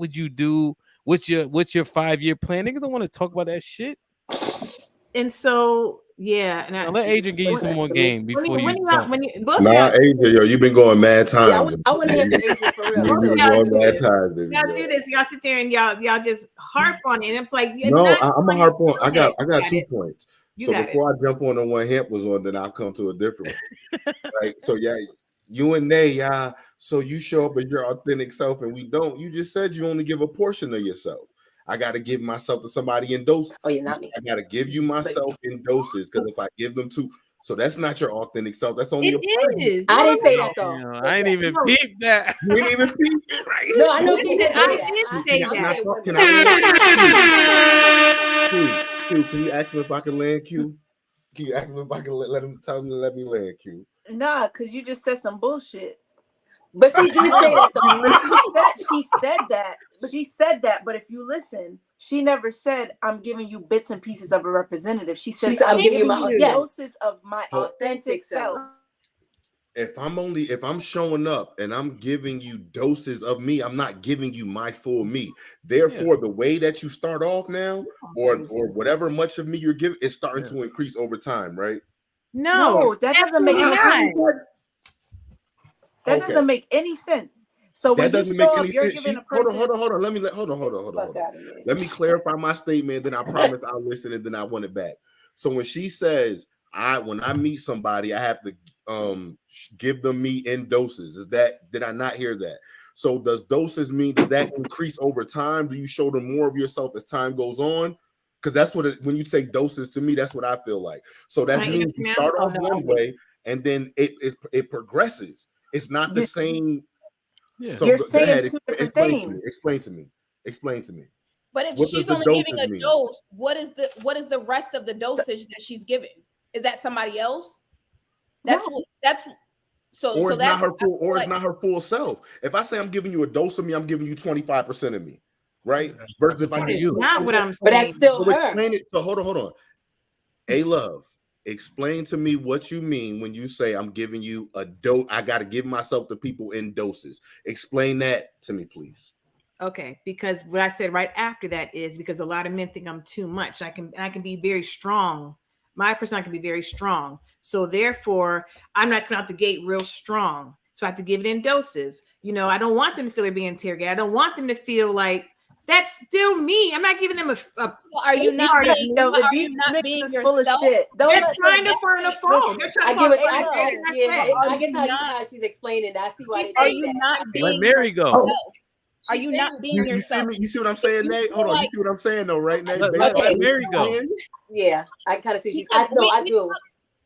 would you do? What's your 5-year plan? Niggas don't want to talk about that shit. And so, yeah. And now, let Adrian give you some more game before you talk. Adrian, yo, you've been going mad times. Yeah, I want to hear from Adrian for real. You've been going mad times, baby. Y'all do this. Y'all sit there and y'all just harp on it. And it's like, no, I'm a harp on. I got 2 points. So got before I jump on the one Hemp was on, then I'll come to a different one. Right. So yeah, you and they, yeah. So you show up as your authentic self, and we don't. You just said you only give a portion of yourself. I got to give myself to somebody in doses. Oh, you're not me. I got to give you myself in doses, because if I give them to, so that's not your authentic self. That's only it is. I didn't say that though. No, I ain't even peep that. You didn't even peep it, right? No, I know she did say that. Can you ask him if I can land Q? Can you ask him if I can tell him to let me land Q? Nah, because you just said some bullshit. But she did say that though. She said that. But if you listen, she never said I'm giving you bits and pieces of a representative. She said I'm giving you my doses of my authentic self. If I'm showing up and I'm giving you doses of me, I'm not giving you my full me. Therefore, the way that you start off now, or whatever much of me you're giving, is starting to increase over time, right? No, that doesn't make any sense. That doesn't make any sense. So when you show up, you're giving a person. Hold on. Hold on. Let me clarify my statement. Then I promise I'll listen, and then I want it back. So when she says, when I meet somebody, I have to give them me in doses. Did I not hear that? So does doses mean, does that increase over time? Do you show them more of yourself as time goes on? Because that's what when you say doses, to me, that's what I feel like. So that means you start off one way, and then it progresses. It's not the same. Yeah. So you're saying two different things. Explain to me. But if she's only giving a dose, what is the rest of the dosage that she's giving? Is that somebody else? It's not her full self. If I say I'm giving you a dose of me, I'm giving you 25% of me, right? Versus if I give you, not what I'm saying. But that's still her. So hold on. A-Love, explain to me what you mean when you say I'm giving you a dose. I got to give myself to people in doses. Explain that to me, please. Okay, because what I said right after that is because a lot of men think I'm too much. I can be very strong. My personality can be very strong. So therefore, I'm not coming out the gate real strong. So I have to give it in doses. I don't want them to feel they're being interrogated. I don't want them to feel like that's still me. I'm not giving them a are you not being full of shit? They're trying to find a phone. They're trying to I guess how she's explaining that. I see why. Are you not being? Let Mary go. Are you not being yourself? You see what I'm saying, Nate? Hold on. You see what I'm saying, though, right, Nate? Let Mary go. Yeah, I kind of see. I do.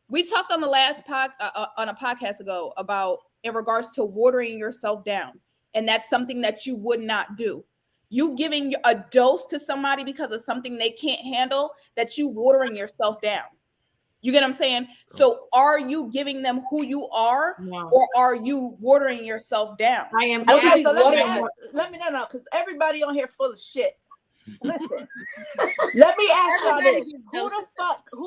We talked on the last on a podcast ago about in regards to watering yourself down, and that's something that you would not do. You giving a dose to somebody because of something they can't handle, that you watering yourself down. You get what I'm saying? So are you giving them who you are, or are you watering yourself down? I am. Okay, so let me know, because everybody on here full of shit. Listen, let me ask y'all this: who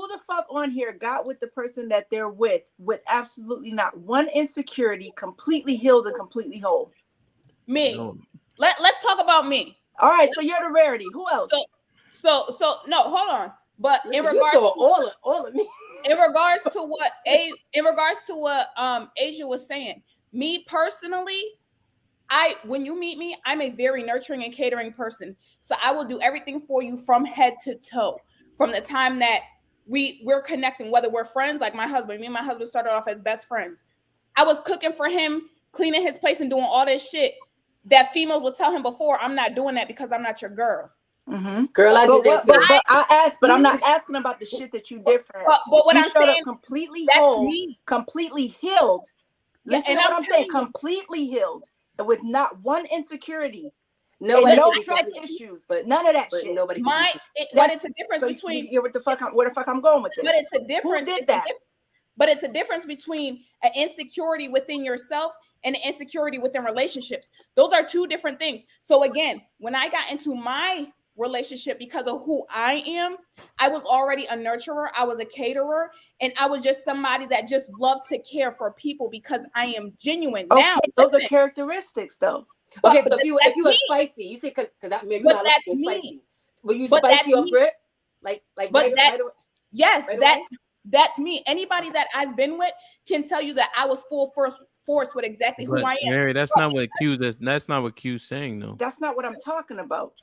the fuck on here got with the person that they're with absolutely not one insecurity, completely healed and completely whole? Me. Let's talk about me. All right, so you're the rarity. Who else? So no, hold on. But in regards to all of me, in regards to what Asia was saying, me personally, when you meet me, I'm a very nurturing and catering person. So I will do everything for you from head to toe. From the time that we're connecting, whether we're friends, like my husband, me and my husband started off as best friends. I was cooking for him, cleaning his place, and doing all this shit that females would tell him before. I'm not doing that because I'm not your girl. Mm-hmm. Girl, I did that too. But I asked, but I'm not asking about the shit that you different. But what I'm saying, completely whole, completely healed. Listen to what I'm saying. Completely healed, with not one insecurity, no trust issues, but none of that shit. Nobody. But it's a difference between. Where the fuck I'm going with this? But it's a difference. Who did that? But it's a difference between an insecurity within yourself and an insecurity within relationships. Those are two different things. So again, when I got into my relationship because of who I am, I was already a nurturer, I was a caterer, and I was just somebody that just loved to care for people because I am genuine. Okay, those are characteristics though. Okay, so if you were spicy, you say because maybe you're not spicy. Were you spicy off rip? Like but yes, right that's me. Anybody that I've been with can tell you that I was full force with exactly who I am. Mary, that's not what That's not what Q's saying, though. That's not what I'm talking about.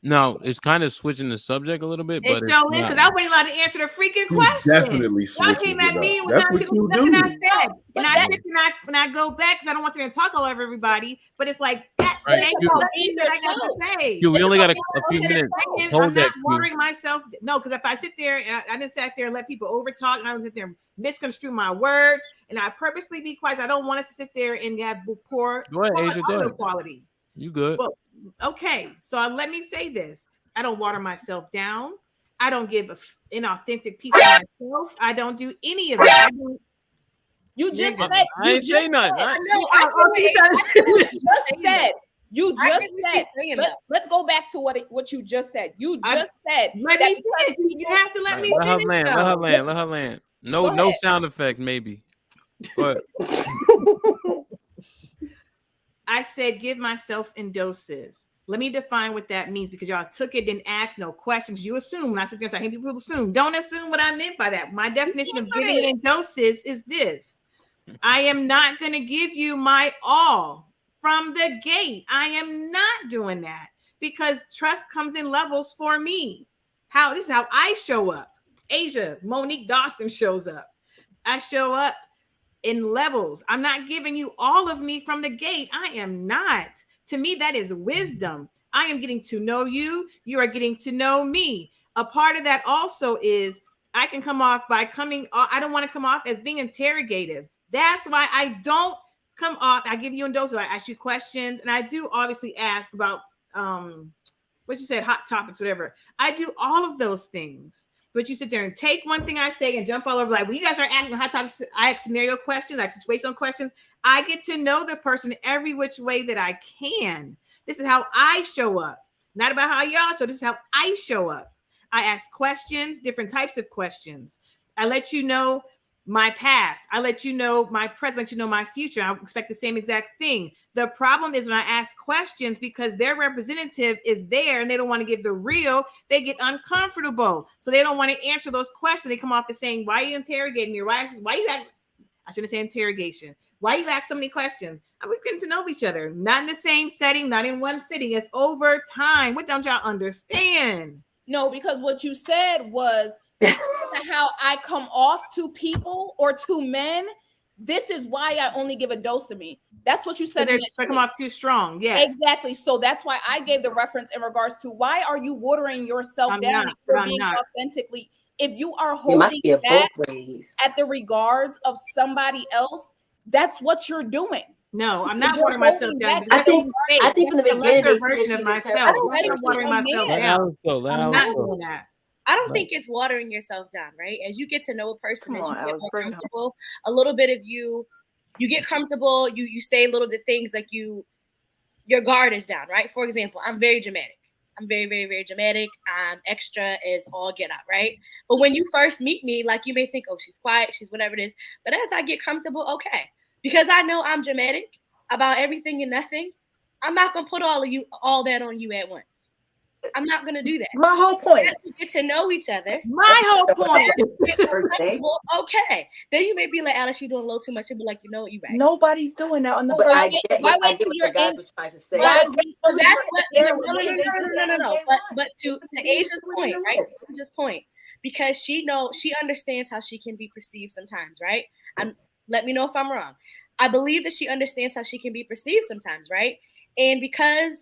No, it's kind of switching the subject a little bit, but it still is because I wasn't allowed to answer the freaking question. Definitely Y'all switches came at it me up. and was That's not what taking you nothing do. I said. But And I sit and I go back because I don't want to talk all over everybody. But it's like that. Right, Let you- me say what I got to say. Q, we only got a few minutes. Hold I'm that, not Q. watering myself. No, because if I sit there and I just sat there and let people over talk and I don't sit there and misconstrue my words and I purposely be quiet, I don't want us to sit there and have poor Go ahead, Asia, go audio ahead. quality. You good? Well, okay, so let me say this. I don't water myself down. I don't give an inauthentic piece of myself. I don't do any of that. You just Nigga. said. I ain't say nothing. You just said. Let's go back to what you just said. You just said. Let me finish. You have to let me Let her finish. land. Let her land. Let her land. No sound effect, maybe. But I said give myself in doses. Let me define what that means because y'all took it, didn't ask no questions. You assume. When I sit there and say, hey, people assume. Don't assume what I meant by that. My definition of giving it in doses is this. I am not going to give you my all from the gate. I am not doing that because trust comes in levels for me. This is how I show up. Asia, Monique Dawson shows up. I show up in levels. I'm not giving you all of me from the gate. I am not. To me, that is wisdom. I am getting to know you. You are getting to know me. A part of that also is I can come off by I don't want to come off as being interrogative. That's why I don't come off. I give you in doses. I ask you questions, and I do obviously ask about what you said, hot topics, whatever. I do all of those things. But you sit there and take one thing I say and jump all over. Like, when you guys are asking hot topics, I ask scenario questions, I ask situational questions. I get to know the person every which way that I can. This is how I show up. Not about how y'all show. This is how I show up. I ask questions, different types of questions. I let you know my past. I let you know my present, let you know my future. I expect the same exact thing. The problem is when I ask questions, because their representative is there and they don't want to give the real, they get uncomfortable. So they don't want to answer those questions. They come off as saying, why are you interrogating me? Why you act? I shouldn't say interrogation. Why you ask so many questions? We're getting to know each other. Not in the same setting, not in one sitting. It's over time. What don't y'all understand? No, because what you said was how I come off to people or to men. This is why I only give a dose of me. That's what you said. They come off too strong. Yes, exactly. So that's why I gave the reference in regards to why are you watering yourself down if you're being authentically. If you are holding back at the regards of somebody else, that's what you're doing. No, I'm not watering myself down. I think from the beginning they version of myself. I'm watering myself down. I'm not doing that. I don't think it's watering yourself down, right? As you get to know a person, you get more comfortable. A little bit of you get comfortable. You say little bit things like your guard is down, right? For example, I'm very dramatic. I'm very, very, very dramatic. I'm extra as all get out, right? But when you first meet me, like you may think, oh, she's quiet, she's whatever it is. But as I get comfortable, okay, because I know I'm dramatic about everything and nothing. I'm not gonna put all that on you at once. I'm not gonna do that. My whole point. As we get to know each other. My whole point. Well, okay. Then you may be like, Alice, you're doing a little too much. You'll be like, you know what, you're right. Nobody's doing that on the first. I get what the guys were trying to say. No. But to Asia's point, right? Asia's point, because she understands how she can be perceived sometimes, right? Let me know if I'm wrong. I believe that she understands how she can be perceived sometimes, right? And because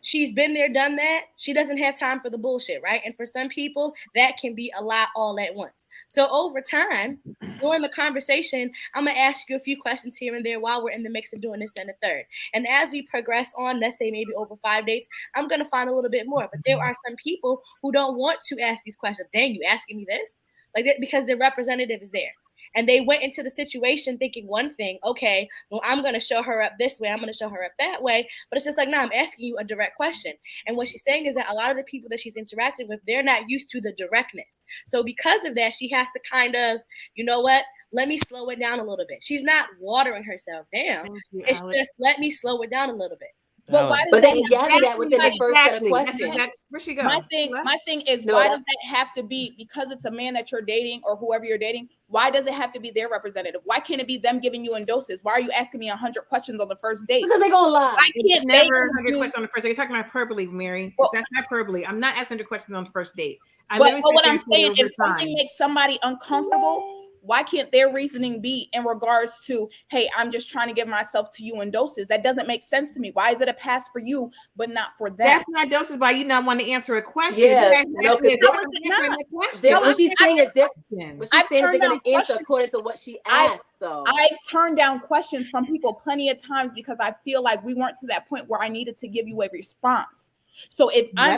she's been there, done that, she doesn't have time for the bullshit, right? And for some people, that can be a lot all at once. So over time, during the conversation, I'm going to ask you a few questions here and there while we're in the mix of doing this and the third. And as we progress on, let's say maybe over 5 dates, I'm going to find a little bit more. But there are some people who don't want to ask these questions. Dang, you asking me this? Like that, because their representative is there. And they went into the situation thinking one thing, okay, well, I'm going to show her up this way. I'm going to show her up that way. But it's just like, no, I'm asking you a direct question. And what she's saying is that a lot of the people that she's interacting with, they're not used to the directness. So because of that, she has to kind of, you know what, let me slow it down a little bit. She's not watering herself down. It's just let me slow it down a little bit. But why? But they can gather that within the first set of questions. Where she go? My thing is, why does that have to be? Because it's a man that you're dating or whoever you're dating. Why does it have to be their representative? Why can't it be them giving you endorses? Why are you asking me 100 questions on the first date? Because they're gonna lie. I can't never 100 questions on the first date. You're talking hyperbole, Mary. That's hyperbole. I'm not asking 100 questions on the first date. But what I'm saying, if something makes somebody uncomfortable, why can't their reasoning be in regards to, hey, I'm just trying to give myself to you in doses? That doesn't make sense to me. Why is it a pass for you, but not for them? That's not doses by you not want to answer a question. Yeah, what she's saying is different. What she's saying is they're going to answer according to what she asks, though. I've turned down questions from people plenty of times because I feel like we weren't to that point where I needed to give you a response. So if I'm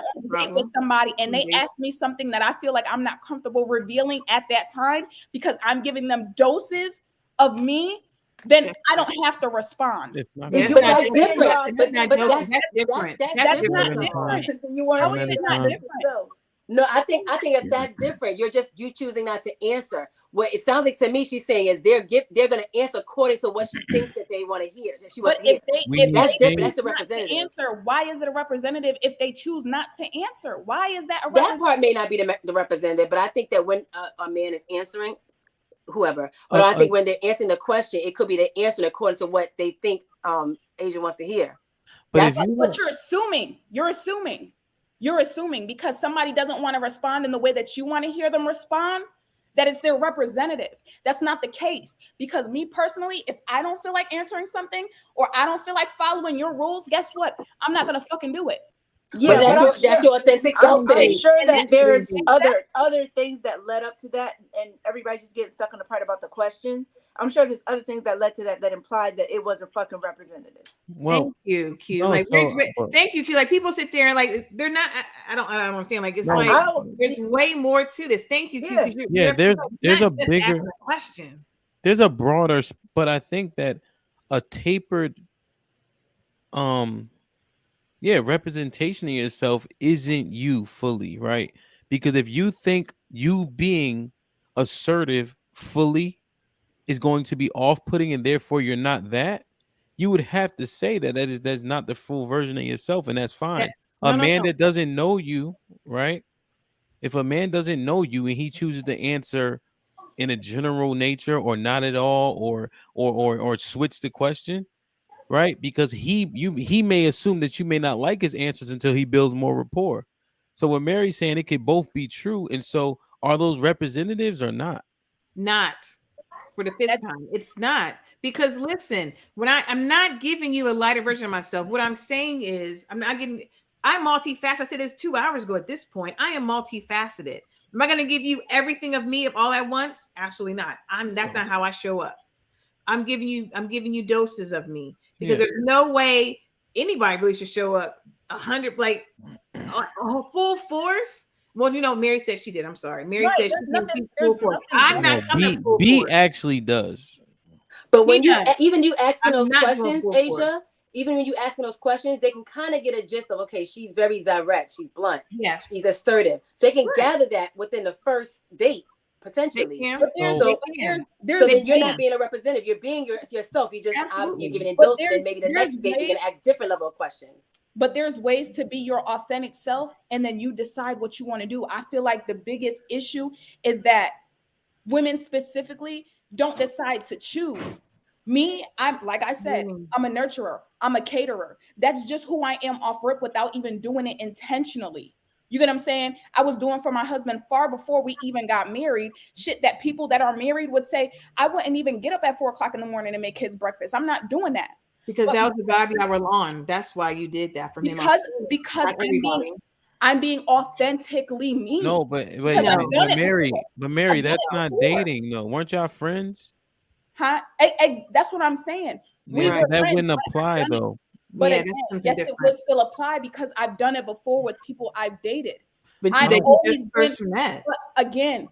with somebody and they ask me something that I feel like I'm not comfortable revealing at that time because I'm giving them doses of me, then I don't have to respond. But that's different. But that's different. That's not different. How is it not different? No, I think if that's different, you choosing not to answer. What it sounds like to me, she's saying is they're going to answer according to what she thinks that they want to hear. That she wants to hear. That's different. That's the representative. Answer. Why is it a representative if they choose not to answer? Why is that? That part may not be the representative, but I think that when a man is answering, whoever, but I think when they're answering the question, it could be they're answering according to what they think Asia wants to hear. But you're assuming. You're assuming because somebody doesn't want to respond in the way that you want to hear them respond, that it's their representative. That's not the case. Because me personally, if I don't feel like answering something or I don't feel like following your rules, guess what? I'm not going to fucking do it. Yeah, that's your authentic self. I'm sure that there's other things that led up to that, and everybody's just getting stuck on the part about the questions. I'm sure there's other things that led to that implied that it wasn't fucking representative. Well, thank you, Q. Thank you, Q. Like people sit there and like they're not. I don't understand. Like it's there's way more to this. Thank you, Q. There's a bigger question. There's a broader, but I think that a tapered, representation of yourself isn't you fully, right? Because if you think you being assertive fully is going to be off-putting and therefore you're not that, you would have to say that's not the full version of yourself, and that's fine. A man that doesn't know you, right? If a man doesn't know you and he chooses to answer in a general nature or not at all or switch the question, right? Because he may assume that you may not like his answers until he builds more rapport. So what Mary's saying, it could both be true. And so are those representatives or not? Not for the fifth time. It's not. Because listen, when I'm not giving you a lighter version of myself, what I'm saying is I'm multifaceted. I said this 2 hours ago at this point. I am multifaceted. Am I going to give you everything of me all at once? Absolutely not. That's not how I show up. I'm giving you doses of me because there's no way anybody really should show up 100 like a full force. Well, Mary said she did. I'm sorry. Mary said she did full force. I'm not coming full B force. actually does. But when you asking those questions, Asia, even when you asking those questions, they can kind of get a gist of, okay, she's very direct, she's blunt, she's assertive, so they can gather that within the first date potentially. But then you're not being a representative, you're being yourself. You just obviously you're giving it doses, and maybe the next date you're gonna ask different level of questions. But there's ways to be your authentic self, and then you decide what you want to do. I feel like the biggest issue is that women specifically don't decide to choose. Me, like I said, I'm a nurturer. I'm a caterer. That's just who I am off rip without even doing it intentionally. You get what I'm saying? I was doing for my husband far before we even got married. Shit that people that are married would say, I wouldn't even get up at 4 o'clock in the morning and make his breakfast. I'm not doing that. Because that was the baby I was on. That's why you did that for him. Because I'm being authentically me. No, but Mary, that's not dating though. Weren't y'all friends? Huh? That's what I'm saying. That wouldn't apply though. But yes, it would still apply because I've done it before with people I've dated. But I've always been, but again,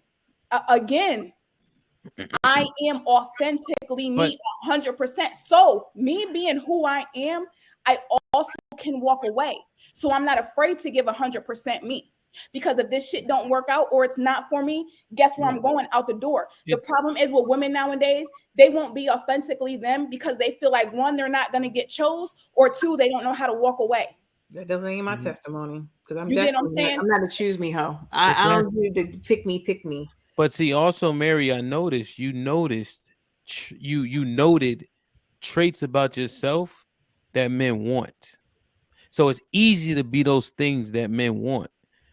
I am authentically me 100%. So me being who I am, I also can walk away. So I'm not afraid to give 100% me. Because if this shit don't work out or it's not for me, guess where I'm going? Out the door. The problem is with women nowadays, they won't be authentically them because they feel like, one, they're not going to get chose, or two, they don't know how to walk away. That doesn't mean my testimony, because I'm I'm not a choose me hoe. I don't do the pick me. But see, also, Mary, I noticed you noted traits about yourself that men want. So it's easy to be those things that men want.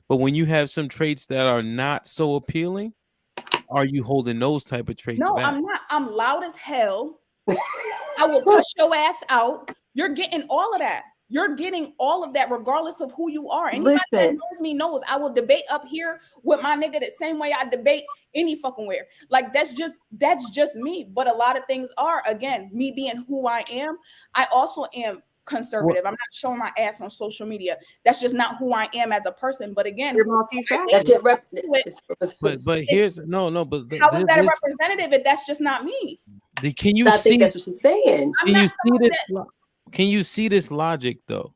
But when you have some traits that are not so appealing, are you holding those type of traits back? I'm not. I'm loud as hell. I will cuss your ass out. You're getting all of that. You're getting all of that regardless of who you are. Anybody that knows me knows I will debate up here with my nigga the same way I debate any fucking where. Like, that's just me. But a lot of things are, again, me being who I am. I also am conservative. I'm not showing my ass on social media. That's just not who I am as a person. But again, that's your rep. But here's no. But how is that a representative if that's just not me? Can you see? I think that's what she's saying. Can you see this logic though?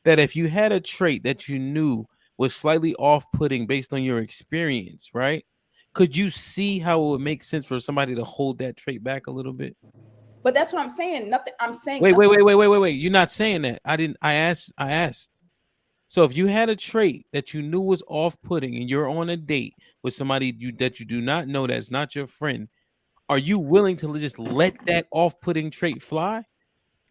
That if you had a trait that you knew was slightly off-putting based on your experience, right? Could you see how it would make sense for somebody to hold that trait back a little bit? But that's what I'm saying. Nothing. I'm saying. Wait. You're not saying that. I asked. So if you had a trait that you knew was off-putting and you're on a date with somebody that you do not know, that's not your friend, are you willing to just let that off-putting trait fly?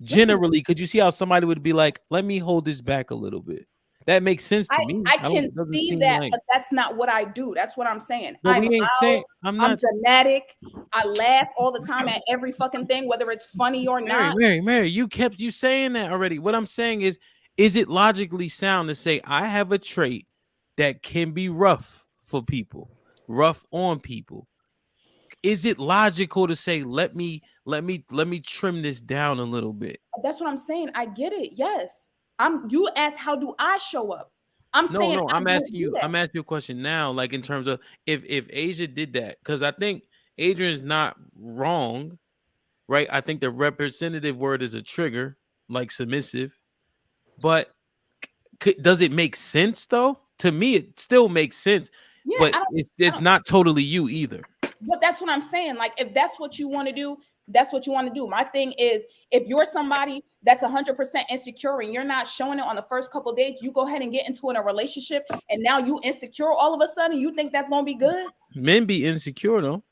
Generally, could you see how somebody would be like, let me hold this back a little bit? That makes sense to me. I can see that, but that's not what I do. That's what I'm saying. I'm dramatic. I laugh all the time at every fucking thing, whether it's funny or not. Mary, you kept saying that already. What I'm saying is it logically sound to say I have a trait that can be rough for people, rough on people? Is it logical to say let me trim this down a little bit? That's what I'm saying. I get it. Yes. You asked how do I show up? I'm asking you a question now, like in terms of if Asia did that, because I think Adrian's not wrong, right? I think the representative word is a trigger, like submissive, but does it make sense though? To me, it still makes sense, but it's not totally you either. But that's what I'm saying. Like, if that's what you want to do, that's what you want to do. My thing is, if you're somebody that's 100% insecure and you're not showing it on the first couple of dates, you go ahead and get into a relationship, and now you insecure all of a sudden. You think that's gonna be good? Men be insecure though.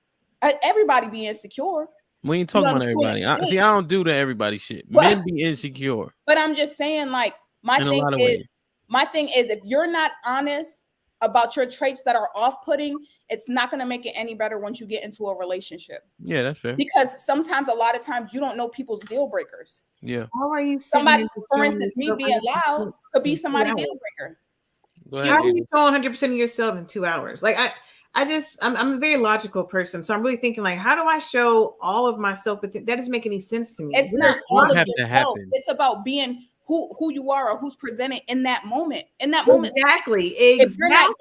Everybody be insecure. We ain't talking about everybody. I don't do the everybody shit. Men be insecure. But I'm just saying, like, my thing is, if you're not honest about your traits that are off-putting, it's not going to make it any better once you get into a relationship. Yeah, that's fair. Because sometimes, a lot of times, you don't know people's deal breakers. Yeah. How are you? Somebody, for instance, me being loud could be somebody's deal breaker. How do you show 100% of yourself in 2 hours? Like I'm a very logical person, so I'm really thinking like, how do I show all of myself? But that doesn't make any sense to me. It's not all of yourself. It's about being who you are or who's presented in that moment. Exactly. If you're not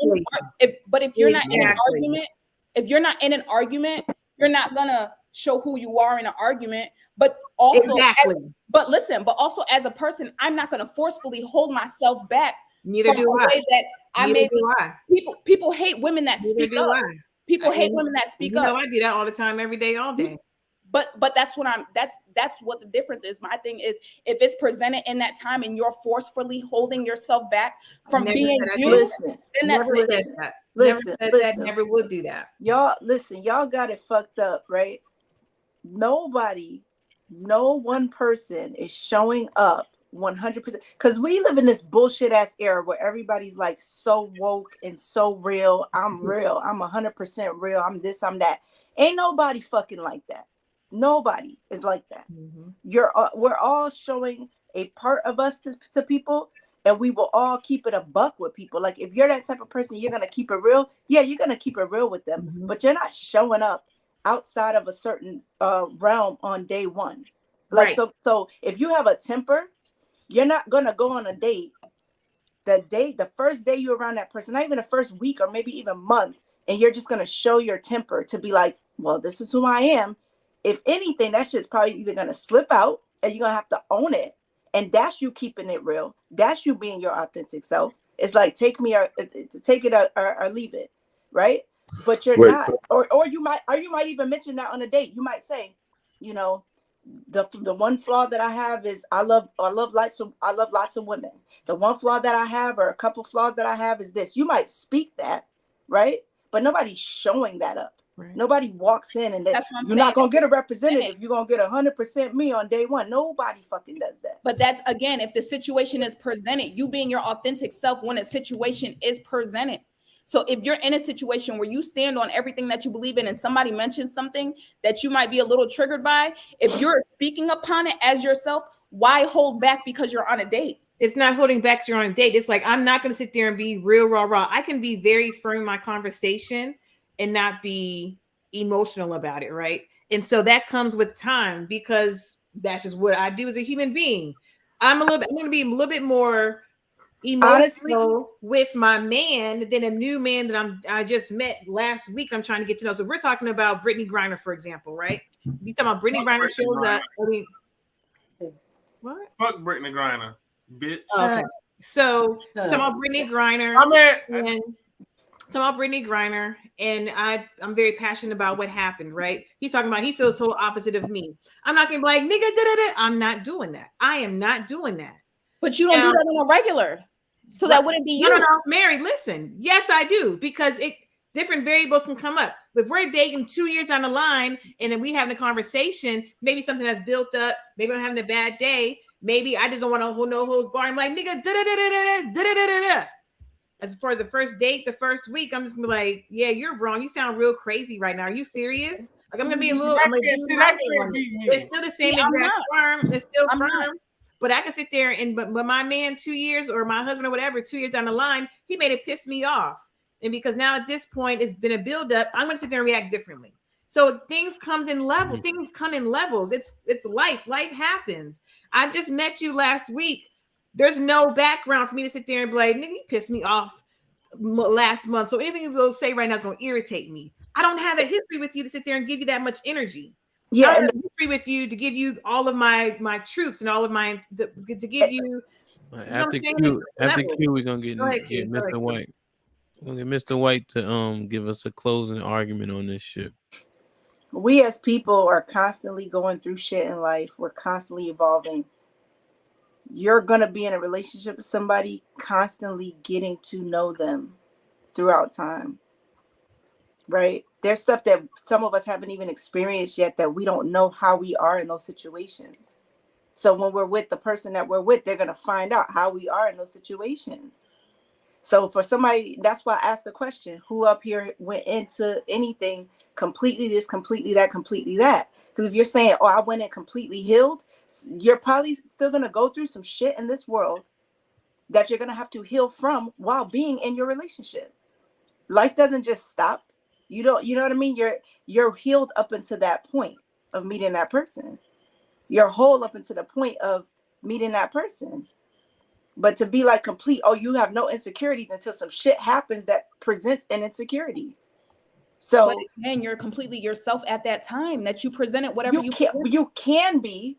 in an argument, you're not gonna show who you are in an argument. But also, also as a person, I'm not gonna forcefully hold myself back. Neither do I. People hate women that speak up. People hate women that speak up. I do that all the time, every day, all day. But that's what the difference is. My thing is, if it's presented in that time and you're forcefully holding yourself back from being you, then that's never would do that. Y'all got it fucked up, right? No one person is showing up 100%, because we live in this bullshit ass era where everybody's like so woke and so real. I'm real. I'm 100% real. I'm this, I'm that. Ain't nobody fucking like that. Nobody is like that. Mm-hmm. We're all showing a part of us to people, and we will all keep it a buck with people. Like, if you're that type of person, you're gonna keep it real. Yeah, you're gonna keep it real with them, mm-hmm. but you're not showing up outside of a certain realm on day one. Like, right. So if you have a temper, you're not gonna go on a date. The first day you're around that person, not even the first week or maybe even month, and you're just gonna show your temper to be like, well, this is who I am. If anything, that shit's probably either going to slip out and you're going to have to own it. And that's you keeping it real. That's you being your authentic self. It's like take it or leave it, right? But you're Wait, not, or you might even mention that on a date. You might say, you know, the one flaw that I have is I love lots of women. The one flaw that I have, or a couple flaws that I have, is this. You might speak that, right? But nobody's showing that up. Right. Nobody walks in and you're not gonna get a representative. You're gonna get 100% me on day one. Nobody fucking does that. But that's, again, if the situation is presented, you being your authentic self when a situation is presented. So if you're in a situation where you stand on everything that you believe in and somebody mentions something that you might be a little triggered by, if you're speaking upon it as yourself, why hold back because you're on a date? It's not holding back because you're on a date. It's like, I'm not going to sit there and be real raw. I can be very firm in my conversation and not be emotional about it, right? And so that comes with time, because that's just what I do as a human being. I'm going to be a little bit more emotional with my man than a new man that I just met last week. I'm trying to get to know. So we're talking about Brittany Griner, for example, right? We talking about Brittany Griner shows up. I mean, what? Fuck Brittany Griner, bitch. Okay. So talking about Brittany Griner. Brittany Griner, and I'm very passionate about what happened, right? He's talking about he feels total opposite of me. I'm not gonna be like, nigga, da-da-da. I'm not doing that. I am not doing that. But you don't do that on a regular. So that wouldn't be you. No, Mary, listen. Yes, I do, because different variables can come up. If we're dating 2 years down the line and then we having a conversation, maybe something that's built up, maybe I'm having a bad day, maybe I just don't want to no holds bar. I'm like, nigga, da-da-da-da-da-da-da-da-da. As far as the first date, the first week, I'm just gonna be like, yeah, you're wrong. You sound real crazy right now. Are you serious? Like, I'm gonna be a little. It's still the same exact firm. It's still firm. But I can sit there and but my man 2 years, or my husband or whatever, 2 years down the line, he made it piss me off. And because now at this point it's been a buildup, I'm gonna sit there and react differently. So things come in levels. Things come in levels. It's life. Life happens. I just met you last week. There's no background for me to sit there and be like, nigga, you pissed me off last month. So anything you'll say right now is gonna irritate me. I don't have a history with you to sit there and give you that much energy. Yeah, I have a history with you to give you all of my truths and all of my to give you. After Q, we're gonna get Mr. White. We'll get Mr. White to give us a closing argument on this shit. We as people are constantly going through shit in life. We're constantly evolving. You're gonna be in a relationship with somebody, constantly getting to know them throughout time. Right? There's stuff that some of us haven't even experienced yet that we don't know how we are in those situations. So when we're with the person that we're with, they're going to find out how we are in those situations. So for somebody, that's why I asked the question, who up here went into anything completely this, completely that, completely that? Because if you're saying, oh, I went in completely healed, you're probably still going to go through some shit in this world that you're going to have to heal from while being in your relationship. Life doesn't just stop. You know what I mean? You're healed up until that point of meeting that person. You're whole up until the point of meeting that person. But to be like complete, oh, you have no insecurities until some shit happens that presents an insecurity. So but again, you're completely yourself at that time that you presented whatever you can be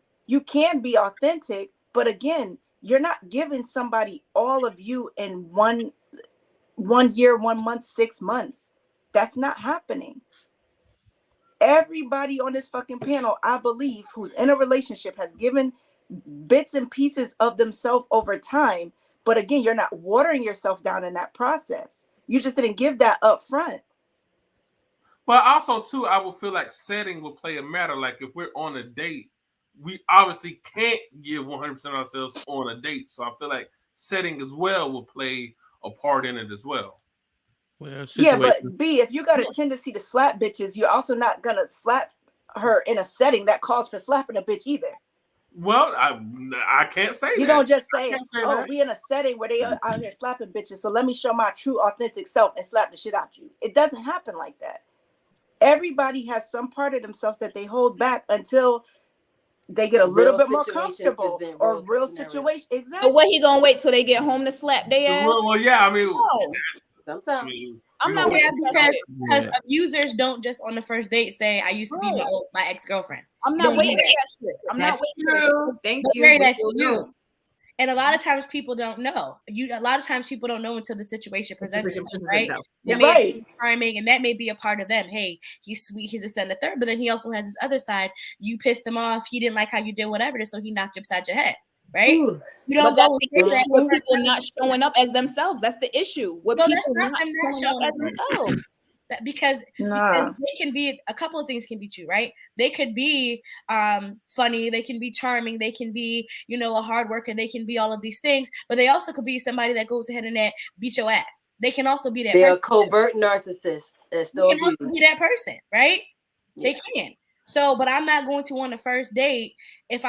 authentic, but again, you're not giving somebody all of you in one year, 1 month, 6 months. That's not happening. Everybody on this fucking panel, I believe, who's in a relationship has given bits and pieces of themselves over time. But again, you're not watering yourself down in that process. You just didn't give that up front. But also, too, I would feel like setting will play a matter. Like if we're on a date, we obviously can't give 100% of ourselves on a date. So I feel like setting as well will play a part in it as well. Well, yeah, but B, if you got a tendency to slap bitches, you're also not gonna slap her in a setting that calls for slapping a bitch either. Well, I can't say you that. Don't just say, oh, that. We in a setting where they are out here slapping bitches, so let me show my true authentic self and slap the shit out you. It doesn't happen like that. Everybody has some part of themselves that they hold back until they get a little bit more comfortable or real situation. Exactly. So what, he gonna wait till they get home to slap their ass? Well, yeah, I mean, sometimes. I'm not waiting because abusers don't just on the first date say, I used to be my ex-girlfriend. I'm not waiting for that shit. I'm not waiting for that. Thank you. That's you. And a lot of times people don't know. A lot of times people don't know until the situation presents itself, right? They may be charming, and that may be a part of them. Hey, he's sweet, he's this and the third, but then he also has this other side. You pissed him off. He didn't like how you did whatever, so he knocked you upside your head, right? Ooh. You don't go when people not showing up as themselves. That's the issue. With people not showing up as themselves. Because they can be, a couple of things can be true, right? They could be funny, they can be charming, they can be, a hard worker, they can be all of these things, but they also could be somebody that goes ahead and beat your ass. They can also be that They're a covert narcissist and still they can also be that person, right? Yeah. They can. So, but I'm not going to on the first date. If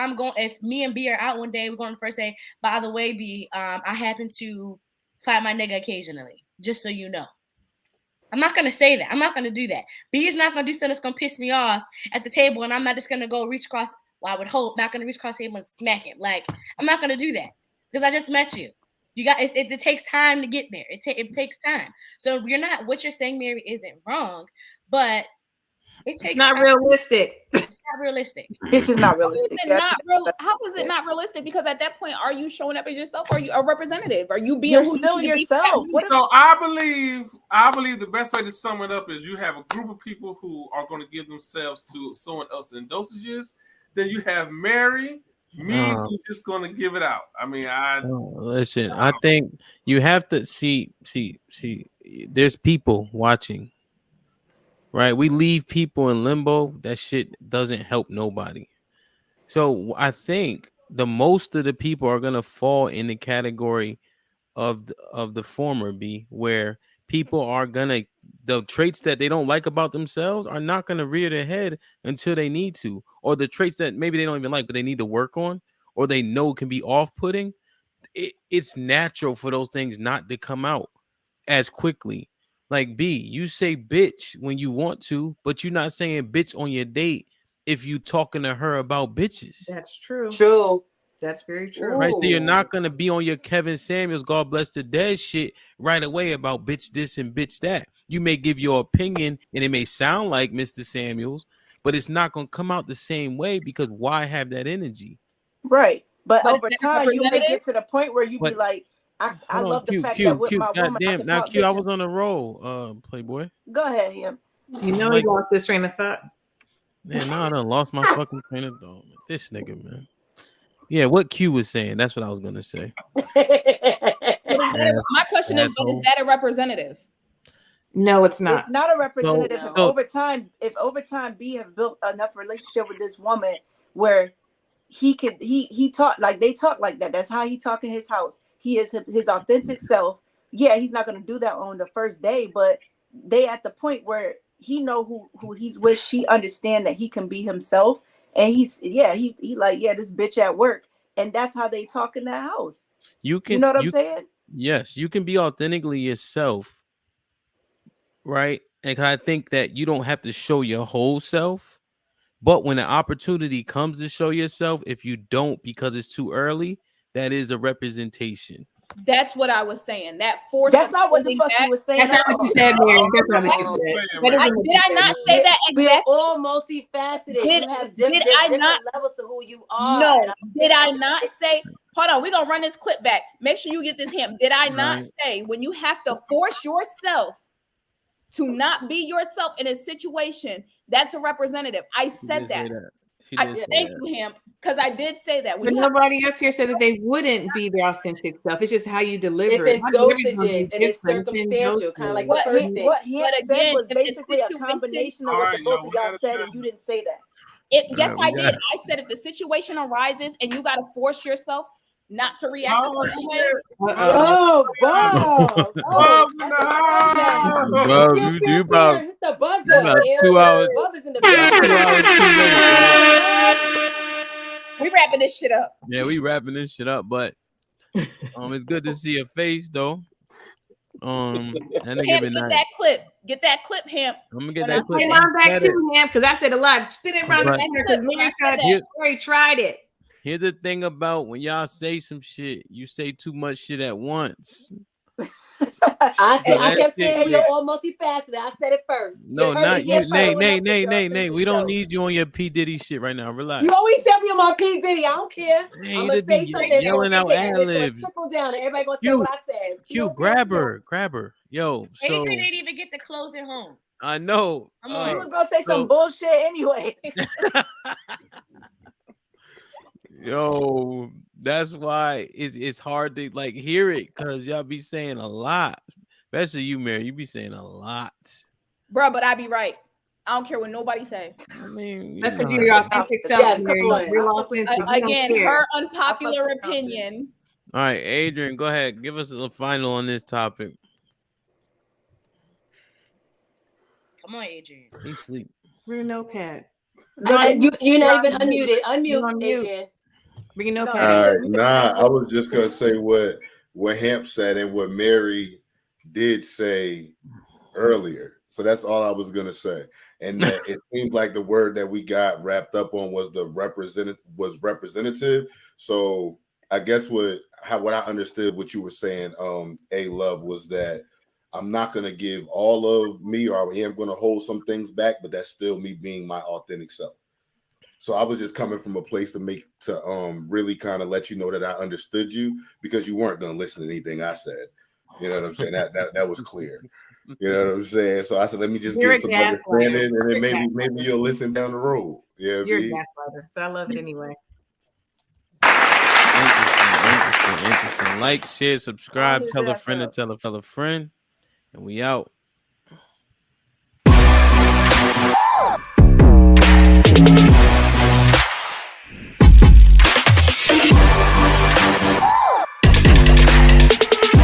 me and B are out one day, we're going on the first date. By the way, B, I happen to fight my nigga occasionally, just so you know. I'm not going to say that. I'm not going to do that. B is not going to do something that's going to piss me off at the table, and I'm not just going to go reach across, I would hope, not going to reach across the table and smack him. Like, I'm not going to do that because I just met you. It takes time to get there. It takes time. So what you're saying, Mary, isn't wrong, but it takes not realistic. It's not realistic. It's just not realistic. How is it not realistic? Because at that point, are you showing up as yourself? Or are you a representative? Are you being You're still yourself? So I believe the best way to sum it up is you have a group of people who are going to give themselves to someone else in dosages. Then you have Mary, who's just going to give it out. I mean, listen. I think you have to see. There's people watching. Right, we leave people in limbo. That shit doesn't help nobody. So I think the most of the people are gonna fall in the category of the former B, where people are the traits that they don't like about themselves are not gonna rear their head until they need to, or the traits that maybe they don't even like but they need to work on, or they know can be off-putting. It's natural for those things not to come out as quickly. Like B, you say bitch when you want to, but you're not saying bitch on your date if you talking to her about bitches. That's true. True. That's very true. Right. So you're not gonna be on your Kevin Samuels, God bless the dead shit right away about bitch this and bitch that. You may give your opinion and it may sound like Mr. Samuels, but it's not gonna come out the same way because why have that energy? Right. But over time you may get to the point where you be like, I love the fact that with my woman, damn, now Q, I was on a roll, Playboy. Go ahead, him. You know he lost this train of thought. Man, now I done lost my fucking train of thought. This nigga, man. Yeah, what Q was saying, that's what I was gonna say. My question is that a representative? No, it's not. It's not a representative. If over time B have built enough relationship with this woman where he talk like they talk like that. That's how he talk in his house. He is his authentic self. Yeah, he's not going to do that on the first day, but they at the point where he know who he's with. She understand that he can be himself, and he like this bitch at work, and that's how they talk in that house. You know what I'm saying? Yes, you can be authentically yourself, right? And I think that you don't have to show your whole self, but when the opportunity comes to show yourself, if you don't because it's too early, that is a representation. That's what I was saying. That's not what the fuck you was saying. That's not what you said, Mary. That's not what you said. Did I not say that exactly? We're all multifaceted. You have different levels to who you are. No, did I not say? Hold on, we're gonna run this clip back. Make sure you get this hint. Did I not say when you have to force yourself to not be yourself in a situation, that's a representative? I said that. Thank you, Ham, because I did say that. But nobody up here said that they wouldn't be their authentic self. It's just how you deliver it. It's in dosages and it's circumstantial, kind of like the first thing. What Ham said was basically a combination of what the both of y'all said, and you didn't say that. Yes, I did. I said if the situation arises and you got to force yourself not to react the same way. You about the buzzer. 2 hours. In the We wrapping this shit up. Yeah, we wrapping this shit up, but it's good to see your face though. Hamp, get that clip. Get that clip, Hamp. I'm gonna get that clip. Say mine back too, Hamp, because I said a lot. Spin it around the back because Mary tried it. Here's the thing about when y'all say some shit, you say too much shit at once. I kept saying you're all multifaceted. I said it first. No, not you. Nay. We don't need you on your P. Diddy shit right now. Relax. You always tell me on my P. Diddy. I don't care. I'm gonna say something. Yelling out ad-libs. Trickle down, and everybody gonna say what I said. Q, grab her. Yo, so Adrian didn't even get to close it home. I know. He was gonna say some bullshit anyway. Yo, that's why it's hard to like hear it because y'all be saying a lot, especially you, Mary. You be saying a lot, bro. But I be right. I don't care what nobody say. I mean, that's what you're authentic self. Yes, real authentic. Again, her unpopular opinion. All right, Adrian, go ahead. Give us a final on this topic. Come on, Adrian. He sleep. We're notepad. You're not even unmuted. Unmute, Adrian. Bring a notepad. All right, nah, I was just gonna say what Hamp said and what Mary did say earlier. So that's all I was gonna say. And that it seemed like the word that we got wrapped up on was representative. So I guess what I understood what you were saying, Love, was that I'm not gonna give all of me, or I am gonna hold some things back, but that's still me being my authentic self. So I was just coming from a place to really kind of let you know that I understood you, because you weren't gonna listen to anything I said. You know what I'm saying? That was clear. You know what I'm saying? So I said, let me just give some understanding, and then maybe you'll listen down the road. Yeah, you're a gaslighter, but I love it anyway. Interesting. Like, share, subscribe, tell a friend to tell a friend, and we out.